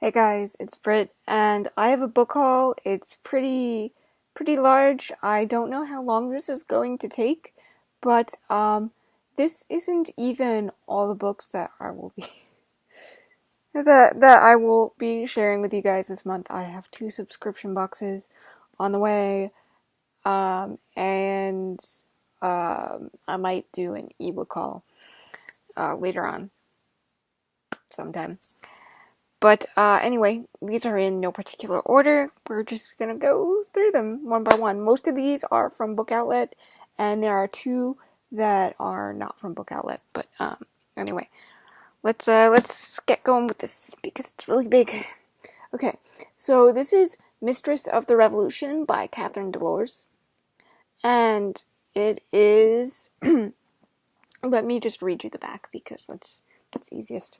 Hey guys, it's Britt, and I have a book haul. It's pretty large. I don't know how long this is going to take, but this isn't even all the books that I will be that I will be sharing with you guys this month. I have 2 subscription boxes on the way, and I might do an ebook haul later on sometime. But anyway, these are in no particular order. We're just gonna go through them one by one. Most of these are from Bookoutlet, and there are 2 that are not from Bookoutlet. But anyway, let's get going with this because it's really big. Okay, so this is Mistress of the Revolution by Catherine Dolores, and it is. Let me just read you the back because that's easiest.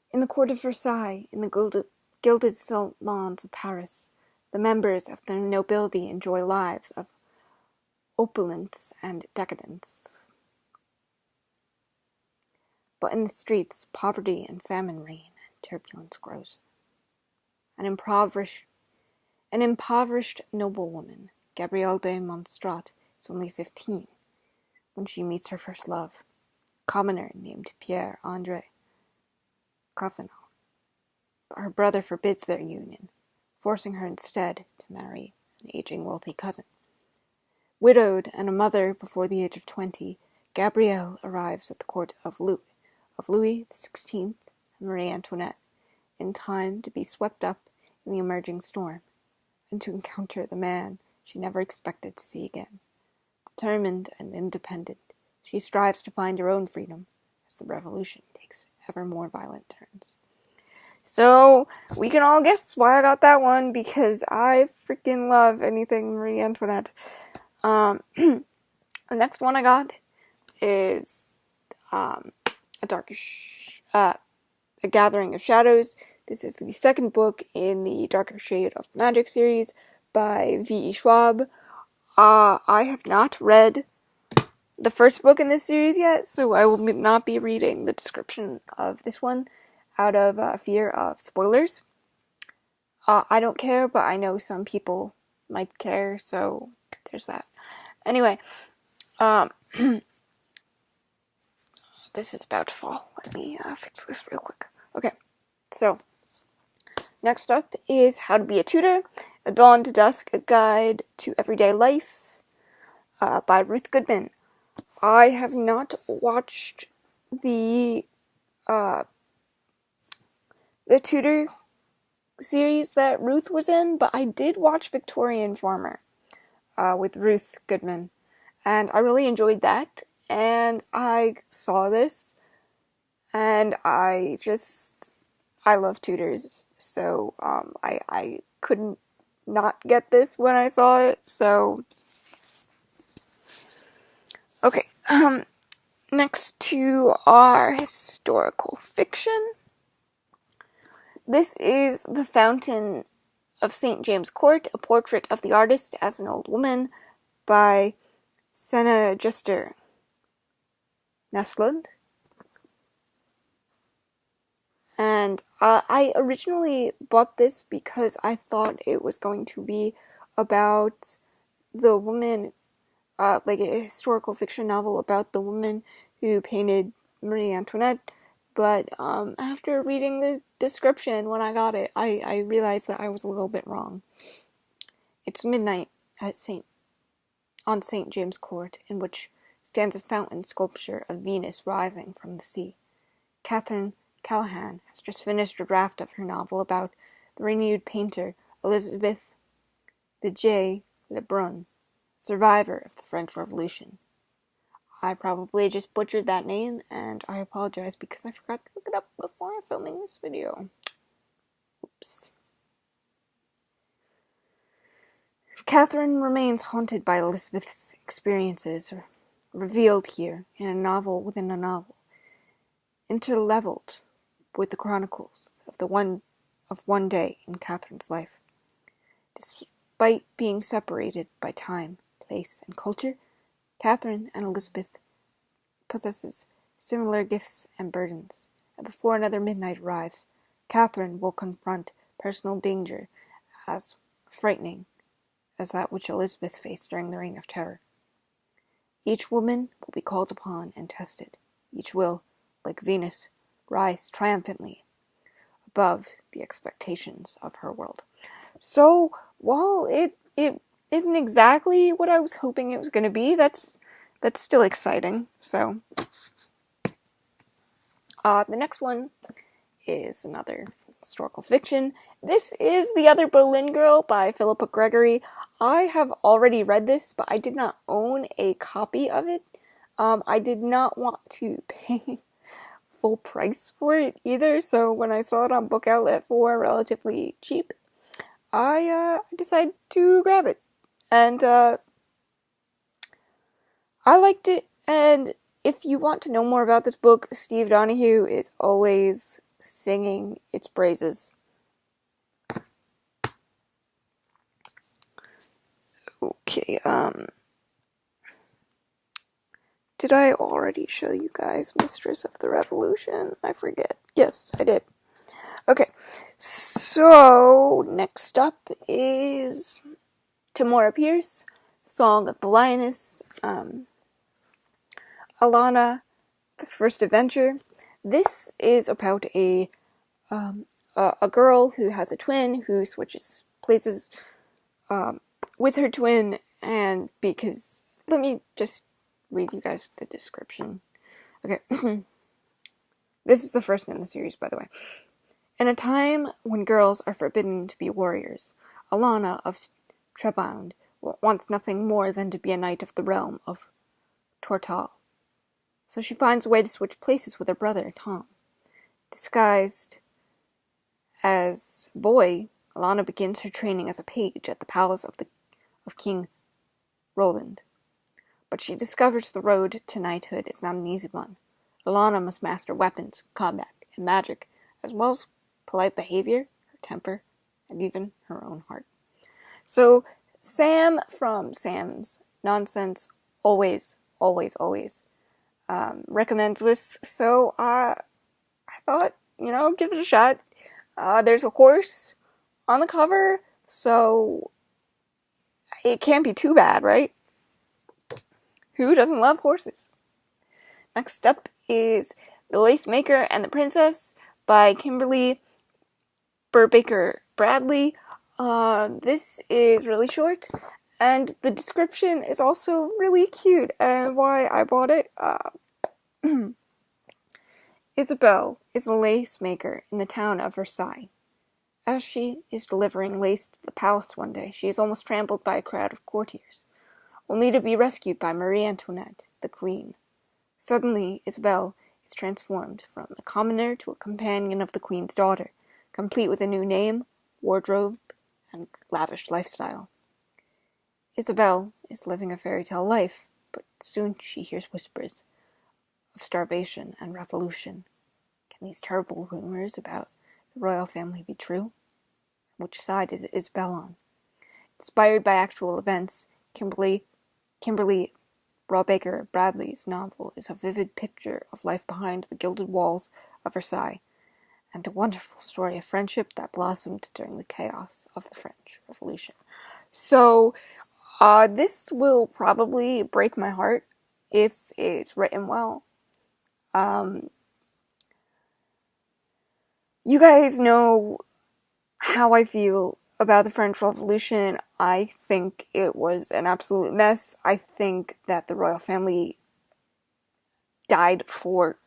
In the court of Versailles, in the gilded salons of Paris, the members of the nobility enjoy lives of opulence and decadence. But in the streets, poverty and famine reign, and turbulence grows. An impoverished noblewoman, Gabrielle de Montserrat, is only 15 when she meets her first love, a commoner named Pierre-André Coffenot. But her brother forbids their union, forcing her instead to marry an aging wealthy cousin. Widowed and a mother before the age of 20, Gabrielle arrives at the court of Louis XVI and Marie Antoinette in time to be swept up in the emerging storm and to encounter the man she never expected to see again. Determined and independent, she strives to find her own freedom as the revolution takes ever more violent turns. So, we can all guess why I got that one, because I freaking love anything Marie Antoinette. The next one I got is A Gathering of Shadows. This is the second book in the Darker Shade of Magic series by V.E. Schwab. I have not read the first book in this series yet, so I will not be reading the description of this one out of fear of spoilers. I don't care, but I know some people might care, so there's that. Anyway, this is about to fall. Let me fix this real quick. Okay, so next up is How to Be a Tutor, A Dawn to Dusk, A Guide to Everyday Life by Ruth Goodman. I have not watched the Tutor series that Ruth was in, but I did watch Victorian Farmer with Ruth Goodman, and I really enjoyed that. And I saw this, and I love tutors, so I couldn't not get this when I saw it. So okay, next to our historical fiction. This is The Fountain of St. James Court, a portrait of the artist as an old woman by Senna Jester Nestlund. And I originally bought this because I thought it was going to be about the woman, like a historical fiction novel about the woman who painted Marie Antoinette. But after reading the description when I got it, I realized that I was a little bit wrong. It's midnight on St. James Court, in which stands a fountain sculpture of Venus rising from the sea. Catherine Callahan has just finished a draft of her novel about the renewed painter Elizabeth Vigée Lebrun, survivor of the French Revolution. I probably just butchered that name, and I apologize because I forgot to look it up before filming this video. Oops. Catherine remains haunted by Elizabeth's experiences, revealed here in a novel within a novel, interleveled with the chronicles of one day in Catherine's life. Despite being separated by time, place, and culture, Catherine and Elizabeth possesses similar gifts and burdens, and before another midnight arrives, Catherine will confront personal danger as frightening as that which Elizabeth faced during the Reign of Terror. Each woman will be called upon and tested. Each will, like Venus, rise triumphantly above the expectations of her world. So, while it isn't exactly what I was hoping it was going to be, that's still exciting. So, the next one is another historical fiction. This is The Other Boleyn Girl by Philippa Gregory. I have already read this, but I did not own a copy of it. I did not want to pay full price for it either, so when I saw it on Bookoutlet for relatively cheap, I decided to grab it. And I liked it, and if you want to know more about this book, Steve Donahue is always singing its praises. Okay, did I already show you guys Mistress of the Revolution? I forget. Yes, I did. Okay, so next up is Tamora Pierce, Song of the Lioness, Alana, The First Adventure. This is about a girl who has a twin who switches places with her twin, and because, let me just read you guys the description. Okay. This is the first in the series, by the way. In a time when girls are forbidden to be warriors, Alana of Trebond wants nothing more than to be a knight of the realm of Tortal. So she finds a way to switch places with her brother, Tom. Disguised as a boy, Alana begins her training as a page at the palace of King Roland. But she discovers the road to knighthood is not an easy one. Alana must master weapons, combat, and magic, as well as polite behavior, her temper, and even her own heart. So, Sam from Sam's Nonsense always recommends this, so I thought, give it a shot. There's a horse on the cover, so it can't be too bad, right? Who doesn't love horses? Next up is The Lace Maker and the Princess by Kimberly Burbaker Bradley. This is really short, and the description is also really cute, and why I bought it. Isabel is a lace maker in the town of Versailles. As she is delivering lace to the palace one day, she is almost trampled by a crowd of courtiers, only to be rescued by Marie Antoinette, the queen. Suddenly, Isabel is transformed from a commoner to a companion of the queen's daughter, complete with a new name, wardrobe, and lavish lifestyle. Isabel is living a fairy tale life, but soon she hears whispers of starvation and revolution. Can these terrible rumors about the royal family be true? Which side is Isabel on? Inspired by actual events, Kimberly Rawbaker Bradley's novel is a vivid picture of life behind the gilded walls of Versailles, and a wonderful story of friendship that blossomed during the chaos of the French Revolution. So, this will probably break my heart if it's written well. You guys know how I feel about the French Revolution. I think it was an absolute mess. I think that the royal family died for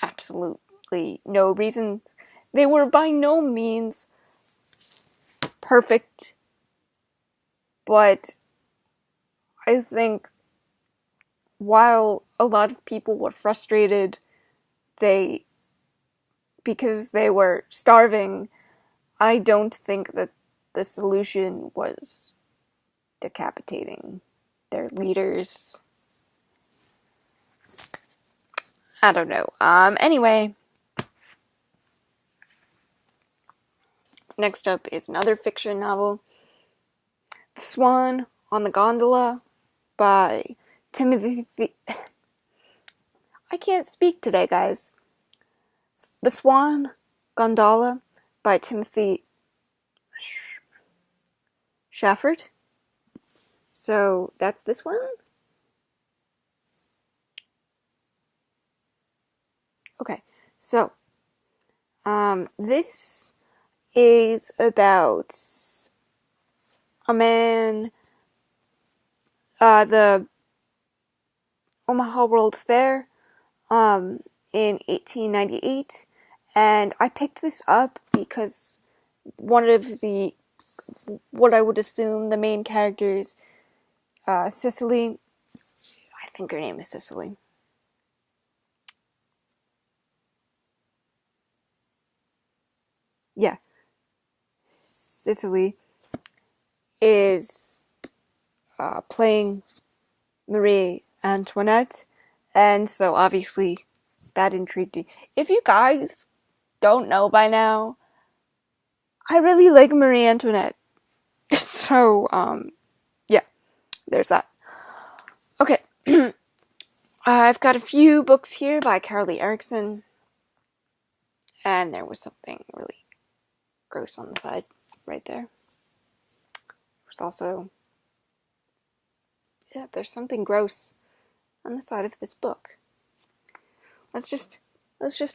absolutely no reason. They were by no means perfect, but I think while a lot of people were frustrated because they were starving, I don't think that the solution was decapitating their leaders. I don't know. Anyway. Next up is another fiction novel. Swan on the Gondola by Timothy... I can't speak today, guys. The Swan, Gondola, by Timothy Shafford. So that's this one. Okay, so this is about a man, the Omaha World's Fair, in 1898, and I picked this up because one of what I would assume the main characters, Cicely, I think her name is Cicely. Yeah, Cicely is playing Marie Antoinette, and so obviously that intrigued me. If you guys don't know by now, I really like Marie Antoinette. So, yeah, there's that. Okay, I've got a few books here by Carly Erickson, and there was something really gross on the side right there. There's also, yeah, there's something gross on the side of this book. Let's just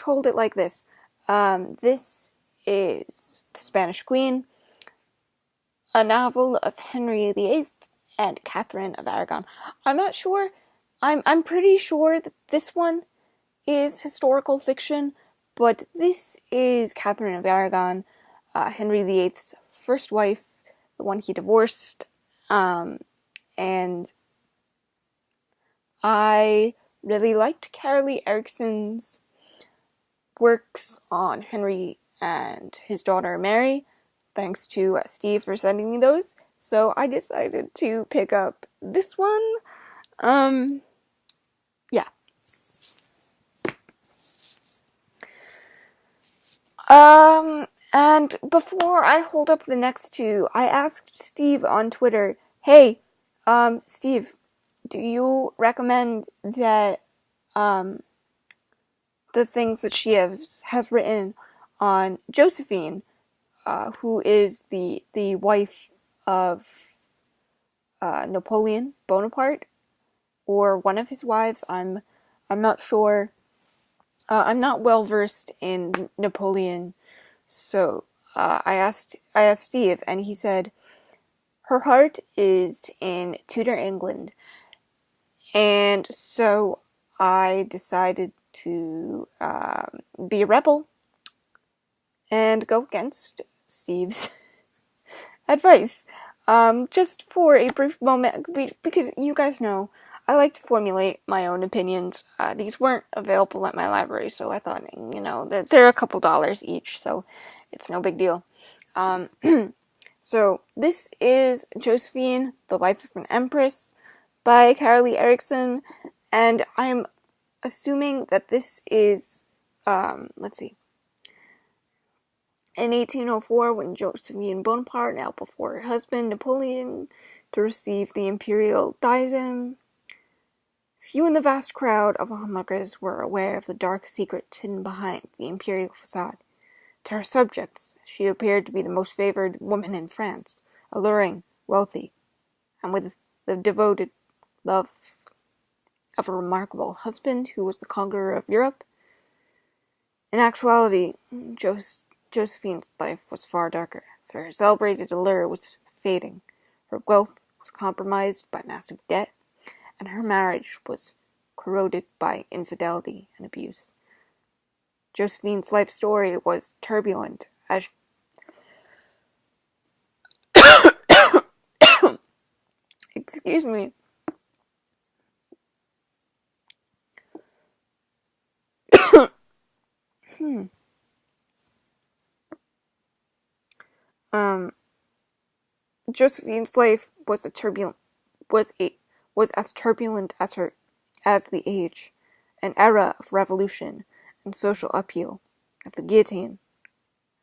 hold it like this. This is The Spanish Queen, a novel of Henry VIII and Catherine of Aragon. I'm not sure. I'm pretty sure that this one is historical fiction, but this is Catherine of Aragon, Henry VIII's first wife, the one he divorced, and I really liked Carly Erickson's works on Henry and his daughter Mary, thanks to Steve for sending me those, so I decided to pick up this one. Yeah. And before I hold up the next two, I asked Steve on Twitter, hey, Steve, do you recommend that, the things that she has written on Josephine, who is the wife of, Napoleon Bonaparte, or one of his wives? I'm not sure. I'm not well versed in Napoleon, so I asked Steve, and he said her heart is in Tutor England, and so I decided to be a rebel and go against Steve's advice. Just for a brief moment, because you guys know I like to formulate my own opinions. These weren't available at my library, so I thought, they're a couple dollars each, so it's no big deal. So this is Josephine, The Life of an Empress by Carly Erickson, and I'm assuming that this is, let's see, in 1804, when Josephine Bonaparte, now before her husband Napoleon, to receive the imperial diadem, few in the vast crowd of onlookers were aware of the dark secret hidden behind the imperial facade. To her subjects, she appeared to be the most favored woman in France, alluring, wealthy, and with the devoted love of a remarkable husband who was the conqueror of Europe. In actuality, Josephine's life was far darker, for her celebrated allure was fading, her wealth was compromised by massive debt, and her marriage was corroded by infidelity and abuse. Josephine's life story was turbulent as excuse me. Josephine's life was as turbulent as the age, an era of revolution and social upheaval, of the guillotine,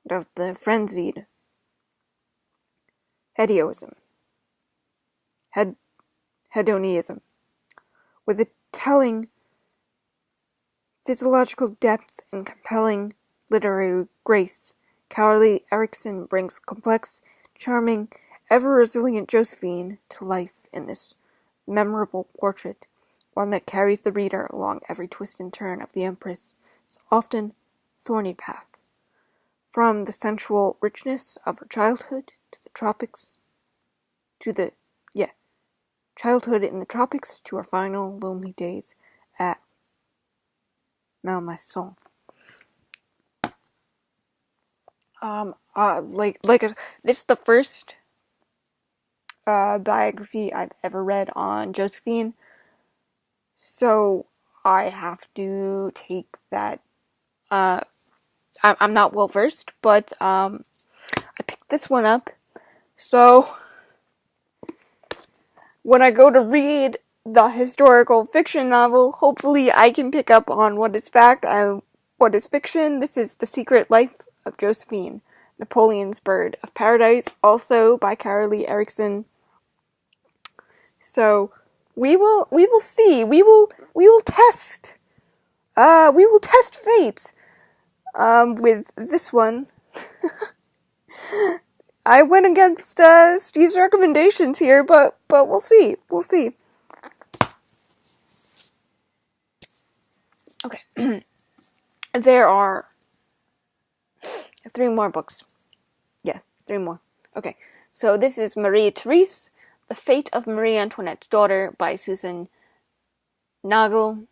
and of the frenzied hedonism, with a telling physiological depth and compelling literary grace Carly Erickson brings complex, charming, ever-resilient Josephine to life in this memorable portrait, one that carries the reader along every twist and turn of the Empress's often thorny path. From the sensual richness of her childhood to the tropics, childhood in the tropics to her final lonely days at Malmaison. This is the first biography I've ever read on Josephine, so I have to take that. I'm not well versed, but I picked this one up. So when I go to read the historical fiction novel, hopefully I can pick up on what is fact and what is fiction. This is The Secret Life of Josephine, Napoleon's Bird of Paradise, also by Carly Erickson. So we will see. We will test. We will test fate. With this one. I went against Steve's recommendations here, but we'll see. We'll see. Okay. There are 3 more books. Yeah, 3 more. Okay. So this is Marie Therese, The Fate of Marie Antoinette's Daughter by Susan Nagel.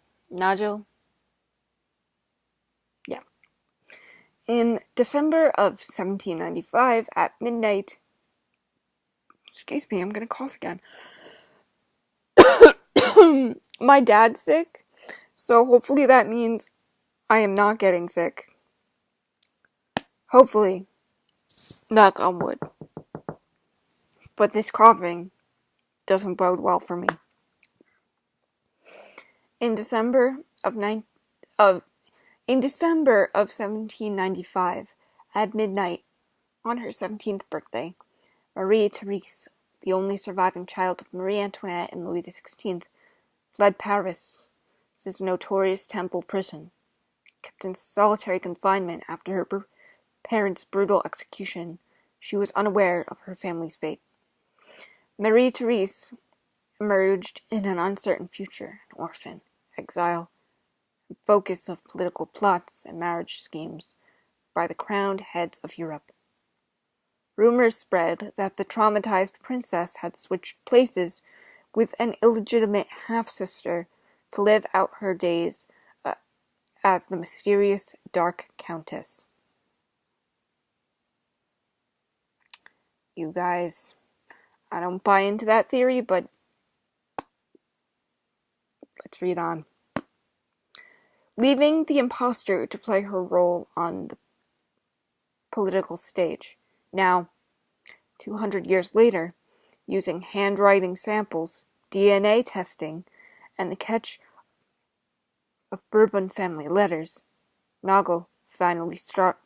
Yeah. In December of 1795, at midnight, excuse me, I'm gonna cough again. My dad's sick, so hopefully that means I am not getting sick. Hopefully. Knock on wood. But this coughing doesn't bode well for me. In December of 1795, at midnight, on her 17th birthday, Marie Therese, the only surviving child of Marie Antoinette and Louis XVI, fled Paris, his notorious Temple prison, kept in solitary confinement after her parents' brutal execution. She was unaware of her family's fate. Marie Therese emerged in an uncertain future, an orphan, exile, and focus of political plots and marriage schemes by the crowned heads of Europe. Rumors spread that the traumatized princess had switched places with an illegitimate half-sister to live out her days as the mysterious Dark Countess. You guys, I don't buy into that theory, but let's read on. Leaving the imposter to play her role on the political stage. Now, 200 years later, using handwriting samples, DNA testing, and the catch of Bourbon family letters, Nagel finally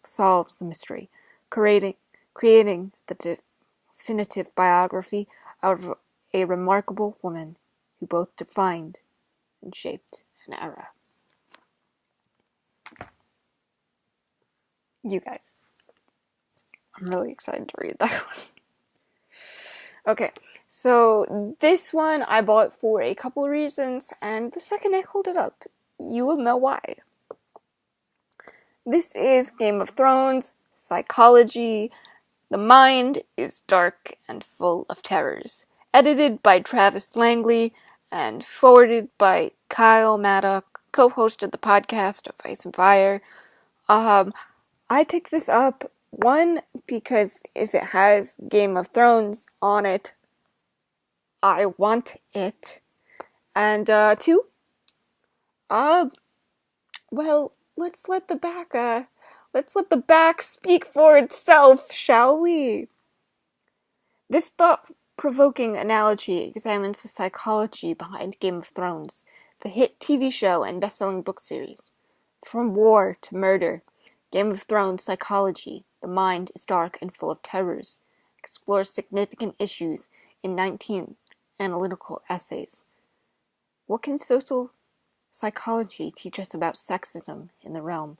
solves the mystery, creating the definitive biography out of a remarkable woman who both defined and shaped an era. You guys, I'm really excited to read that one. Okay, so this one I bought for a couple of reasons, and the second I hold it up, you will know why. This is Game of Thrones, psychology. The mind is dark and full of terrors. Edited by Travis Langley and forwarded by Kyle Maddock, co-host of the podcast of Ice and Fire. I picked this up, 1, because if it has Game of Thrones on it, I want it. And 2, well, let's let the back speak for itself, shall we? This thought-provoking analogy examines the psychology behind Game of Thrones, the hit TV show and best-selling book series. From war to murder, Game of Thrones psychology, the mind is dark and full of terrors, explores significant issues in 19 analytical essays. What can social psychology teach us about sexism in the realm?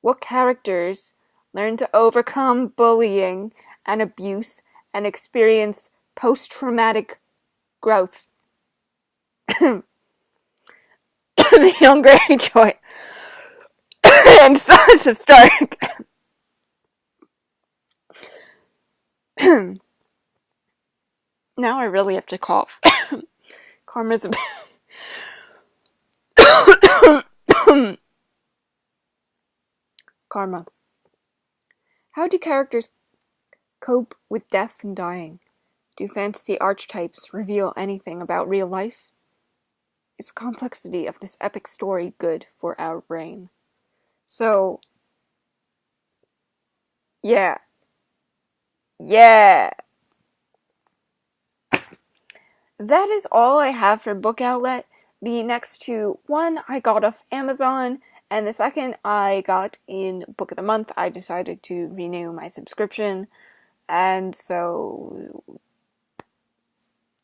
What characters learn to overcome bullying and abuse, and experience post-traumatic growth. The young Greyjoy and Sansa Stark. Now I really have to cough. Karma's a Karma. How do characters cope with death and dying? Do fantasy archetypes reveal anything about real life? Is the complexity of this epic story good for our brain? So, yeah. That is all I have for Bookoutlet. The next two, one I got off Amazon, and the second I got in Book of the Month. I decided to renew my subscription, and so,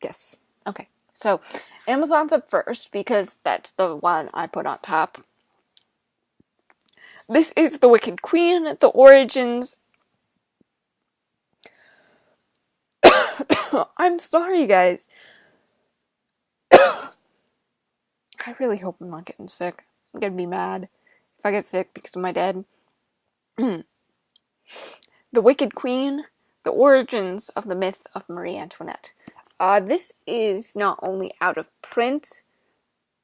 yes. Okay, so Amazon's up first because that's the one I put on top. This is The Wicked Queen, The Origins. I'm sorry, guys. I really hope I'm not getting sick. I'm gonna be mad if I get sick because of my dad. The Wicked Queen, The Origins of the Myth of Marie Antoinette. This is not only out of print,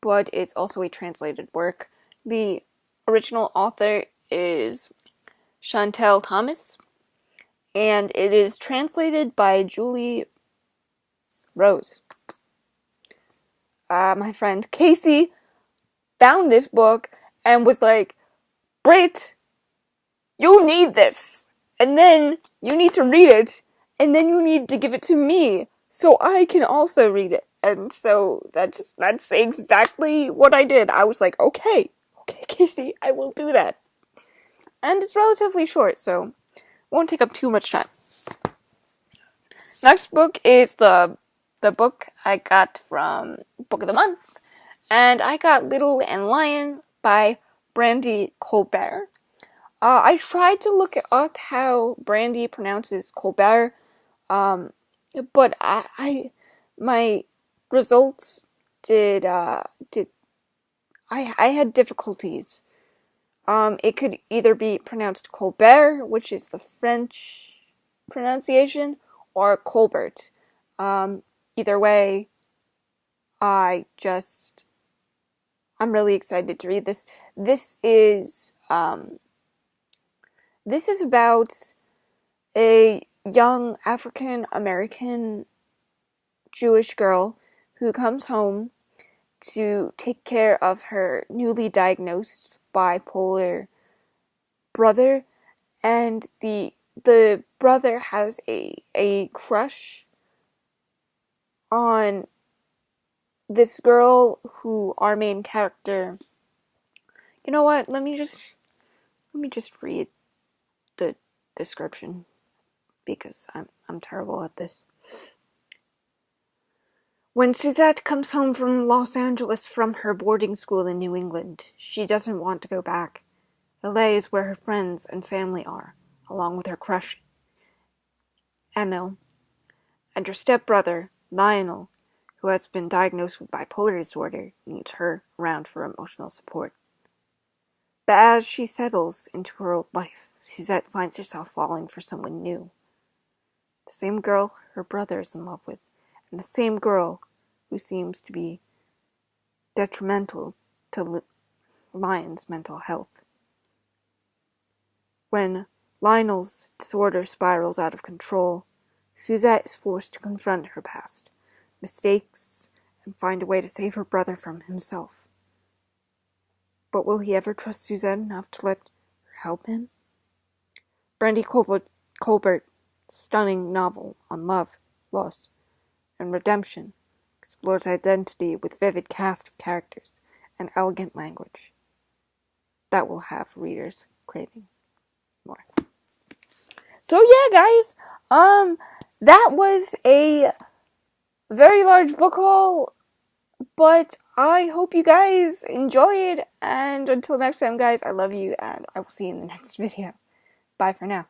but it's also a translated work. The original author is Chantel Thomas, and it is translated by Julie Rose. My friend Casey found this book and was like, Brit, you need this, and then you need to read it, and then you need to give it to me, so I can also read it. And so that's exactly what I did. I was like, okay, Casey, I will do that. And it's relatively short, so won't take up too much time. Next book is the book I got from Book of the Month, and I got Little and Lion by Brandy Colbert. I tried to look up how Brandy pronounces Colbert, but my results I had difficulties. It could either be pronounced Colbert, which is the French pronunciation, or Colbert. Either way, I'm really excited to read this. This is about a young African-American Jewish girl who comes home to take care of her newly diagnosed bipolar brother, and the brother has a crush on this girl who our main character. You know what? Let me just read the description because I'm terrible at this. When Suzette comes home from Los Angeles from her boarding school in New England, she doesn't want to go back. LA is where her friends and family are, along with her crush, Emil, and her stepbrother, Lionel, who has been diagnosed with bipolar disorder, needs her around for emotional support. But as she settles into her old life, Suzette finds herself falling for someone new. The same girl her brother is in love with, and the same girl who seems to be detrimental to Lion's mental health. When Lionel's disorder spirals out of control, Suzette is forced to confront her past, mistakes, and find a way to save her brother from himself. But will he ever trust Suzette enough to let her help him? Brandy Colbert's stunning novel on love, loss, and redemption explores identity with vivid cast of characters and elegant language that will have readers craving more. So yeah, guys, that was a very large book haul, but I hope you guys enjoyed, and until next time, guys, I love you, and I will see you in the next video. Bye for now.